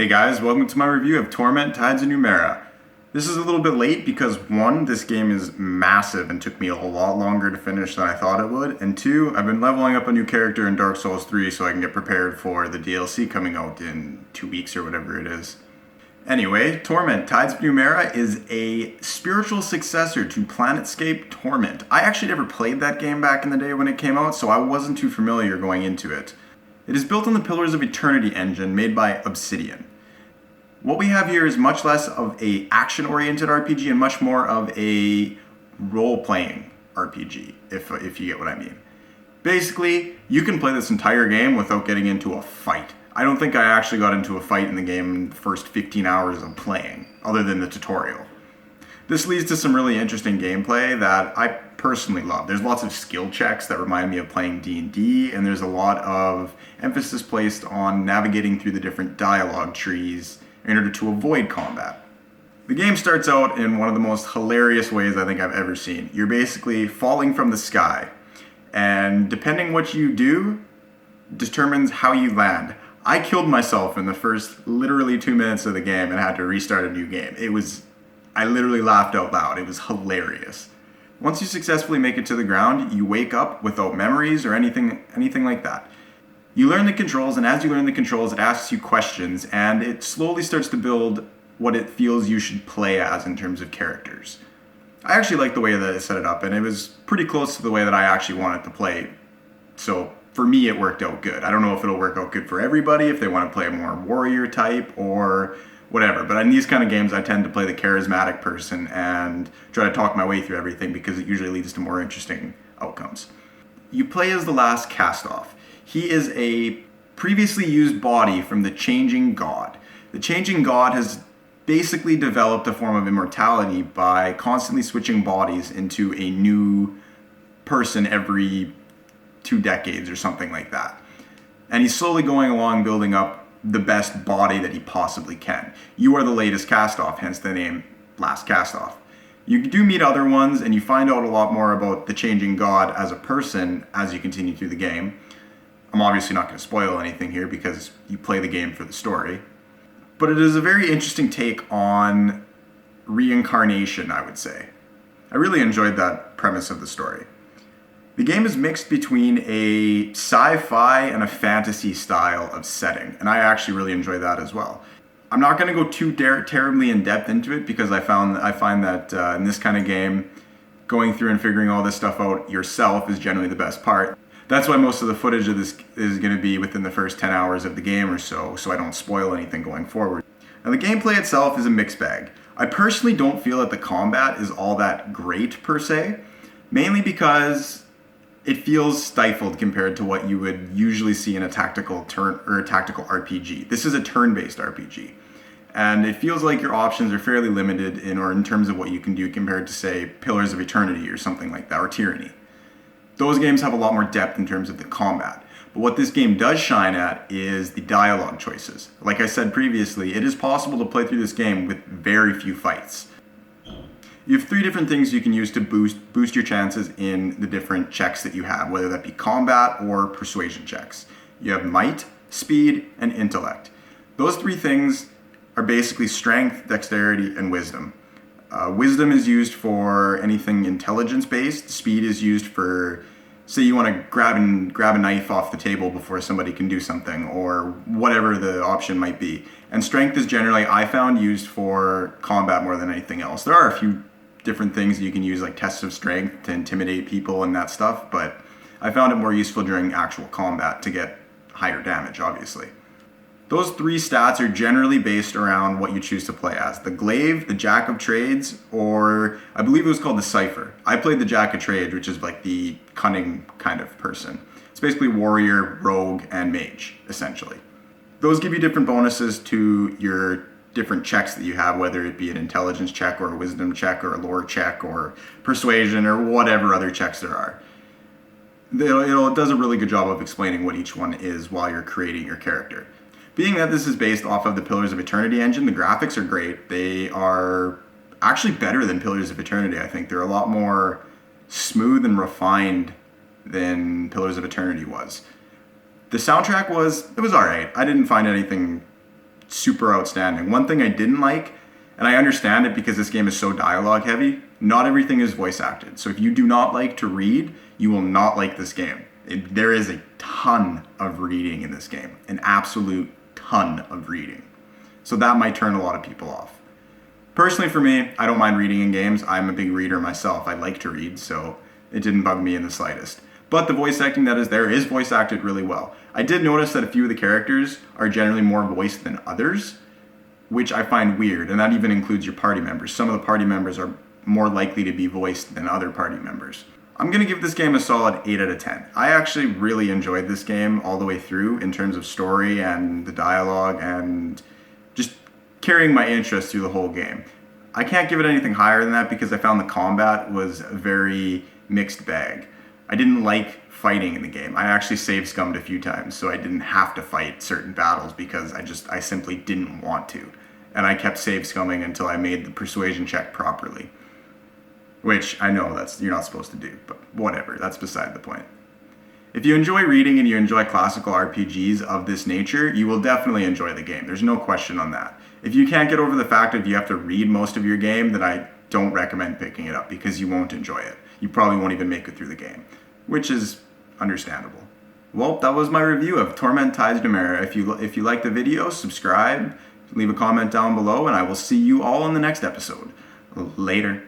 Hey guys, welcome to my review of Torment, Tides of Numenera. This is a little bit late because one, this game is massive and took me a lot longer to finish than I thought it would, and two, I've been leveling up a new character in Dark Souls 3 so I can get prepared for the DLC coming out in 2 weeks or whatever it is. Anyway, Torment, Tides of Numenera is a spiritual successor to Planetscape Torment. I actually never played that game back in the day when it came out, so I wasn't too familiar going into it. It is built on the Pillars of Eternity engine made by Obsidian. What we have here is much less of a action-oriented RPG and much more of a role-playing RPG, if you get what I mean. Basically, you can play this entire game without getting into a fight. I don't think I actually got into a fight in the game in the first 15 hours of playing, other than the tutorial. This leads to some really interesting gameplay that I personally love. There's lots of skill checks that remind me of playing D&D, and there's a lot of emphasis placed on navigating through the different dialogue trees in order to avoid combat. The game starts out in one of the most hilarious ways I think I've ever seen. You're basically falling from the sky, and depending what you do determines how you land. I killed myself in the first literally 2 minutes of the game and had to restart a new game. I literally laughed out loud. It was hilarious. Once you successfully make it to the ground, you wake up without memories or anything like that. You learn the controls, and as you learn the controls, it asks you questions, and it slowly starts to build what it feels you should play as in terms of characters. I actually like the way that it set it up, and it was pretty close to the way that I actually wanted to play. So for me, it worked out good. I don't know if it'll work out good for everybody, if they want to play a more warrior type or whatever. But in these kind of games, I tend to play the charismatic person and try to talk my way through everything because it usually leads to more interesting outcomes. You play as the last cast-off. He is a previously used body from the Changing God. The Changing God has basically developed a form of immortality by constantly switching bodies into a new person every 2 decades or something like that. And he's slowly going along building up the best body that he possibly can. You are the latest cast-off, hence the name Last Cast-Off. You do meet other ones, and you find out a lot more about the Changing God as a person as you continue through the game. I'm obviously not going to spoil anything here because you play the game for the story. But it is a very interesting take on reincarnation, I would say. I really enjoyed that premise of the story. The game is mixed between a sci-fi and a fantasy style of setting, and I actually really enjoy that as well. I'm not going to go too terribly in depth into it because I find that in this kind of game, going through and figuring all this stuff out yourself is generally the best part. That's why most of the footage of this is going to be within the first 10 hours of the game or so I don't spoil anything going forward. Now, the gameplay itself is a mixed bag. I personally don't feel that the combat is all that great per se, mainly because it feels stifled compared to what you would usually see in a tactical RPG. This is a turn-based RPG, and it feels like your options are fairly limited in terms of what you can do compared to, say, Pillars of Eternity or something like that, or Tyranny. Those games have a lot more depth in terms of the combat, but what this game does shine at is the dialogue choices. Like I said previously, it is possible to play through this game with very few fights. You have 3 different things you can use to boost your chances in the different checks that you have, whether that be combat or persuasion checks. You have might, speed, and intellect. Those 3 things are basically strength, dexterity, and wisdom. Wisdom is used for anything intelligence-based. Speed is used for, say you want to grab a knife off the table before somebody can do something, or whatever the option might be. And strength is generally, I found, used for combat more than anything else. There are a few different things you can use, like tests of strength to intimidate people and that stuff, but I found it more useful during actual combat to get higher damage, obviously. Those 3 stats are generally based around what you choose to play as. The Glaive, the Jack of Trades, or I believe it was called the Cypher. I played the Jack of Trades, which is like the cunning kind of person. It's basically warrior, rogue, and mage, essentially. Those give you different bonuses to your different checks that you have, whether it be an intelligence check or a wisdom check or a lore check or persuasion or whatever other checks there are. It does a really good job of explaining what each one is while you're creating your character. Being that this is based off of the Pillars of Eternity engine, the graphics are great. They are actually better than Pillars of Eternity, I think. They're a lot more smooth and refined than Pillars of Eternity was. The soundtrack was alright. I didn't find anything super outstanding. One thing I didn't like, and I understand it because this game is so dialogue heavy, not everything is voice acted. So if you do not like to read, you will not like this game. There is a ton of reading in this game, an absolute ton of reading. So that might turn a lot of people off. Personally for me, I don't mind reading in games. I'm a big reader myself. I like to read, so it didn't bug me in the slightest. But the voice acting that is there is voice acted really well. I did notice that a few of the characters are generally more voiced than others, which I find weird, and that even includes your party members. Some of the party members are more likely to be voiced than other party members. I'm going to give this game a solid 8 out of 10. I actually really enjoyed this game all the way through in terms of story and the dialogue and just carrying my interest through the whole game. I can't give it anything higher than that because I found the combat was a very mixed bag. I didn't like fighting in the game. I actually save scummed a few times, so I didn't have to fight certain battles because I simply didn't want to. And I kept save scumming until I made the persuasion check properly. Which I know you're not supposed to do, but whatever, that's beside the point. If you enjoy reading and you enjoy classical RPGs of this nature, you will definitely enjoy the game. There's no question on that. If you can't get over the fact that you have to read most of your game, then I don't recommend picking it up because you won't enjoy it. You probably won't even make it through the game, which is understandable. Well, that was my review of Torment Tides Numenera. If you like the video, subscribe, leave a comment down below, and I will see you all in the next episode. Later.